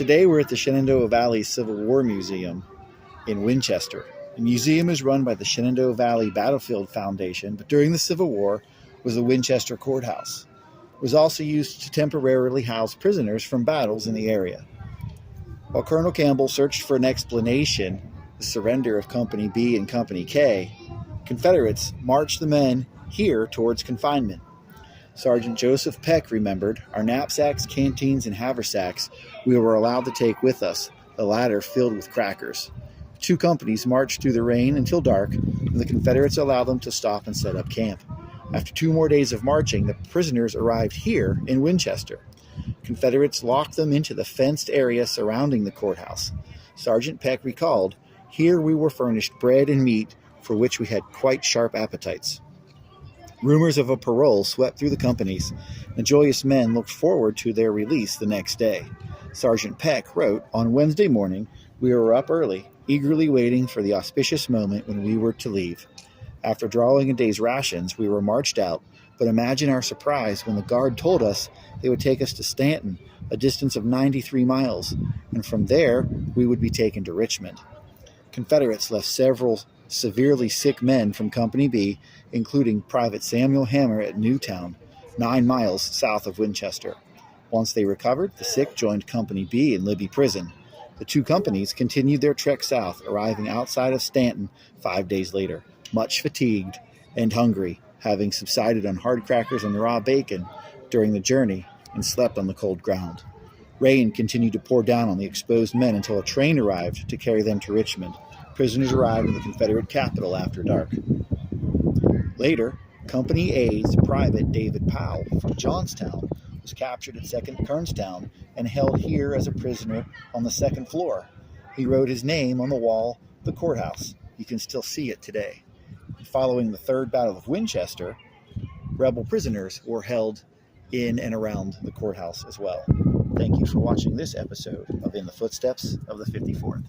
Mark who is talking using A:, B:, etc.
A: Today we're at the Shenandoah Valley Civil War Museum in Winchester. The museum is run by the Shenandoah Valley Battlefield Foundation, but during the Civil War was the Winchester Courthouse. It was also used to temporarily house prisoners from battles in the area. While Colonel Campbell searched for an explanation, the surrender of Company B and Company K, Confederates marched the men here towards confinement. Sergeant Joseph Peck remembered our knapsacks, canteens, and haversacks we were allowed to take with us, the latter filled with crackers. Two companies marched through the rain until dark, and the Confederates allowed them to stop and set up camp. After 2 more days of marching, the prisoners arrived here in Winchester. Confederates locked them into the fenced area surrounding the courthouse. Sergeant Peck recalled, "Here we were furnished bread and meat for which we had quite sharp appetites." Rumors of a parole swept through the companies. The joyous men looked forward to their release the next day. Sergeant Peck wrote, "On Wednesday morning, we were up early, eagerly waiting for the auspicious moment when we were to leave. After drawing a day's rations, we were marched out, but imagine our surprise when the guard told us they would take us to Stanton, a distance of 93 miles, and from there we would be taken to Richmond." Confederates left several severely sick men from Company B, including Private Samuel Hammer at Newtown, 9 miles south of Winchester. Once they recovered, the sick joined Company B in Libby Prison. The two companies continued their trek south, arriving outside of Stanton 5 days later, much fatigued and hungry, having subsided on hard crackers and raw bacon during the journey and slept on the cold ground. Rain continued to pour down on the exposed men until a train arrived to carry them to Richmond. Prisoners arrived in the Confederate capital after dark. Later, Company A's Private David Powell from Johnstown was captured at 2nd Kernstown and held here as a prisoner on the 2nd floor. He wrote his name on the wall of the courthouse. You can still see it today. Following the Third Battle of Winchester, rebel prisoners were held in and around the courthouse as well. Thank you for watching this episode of In the Footsteps of the 54th.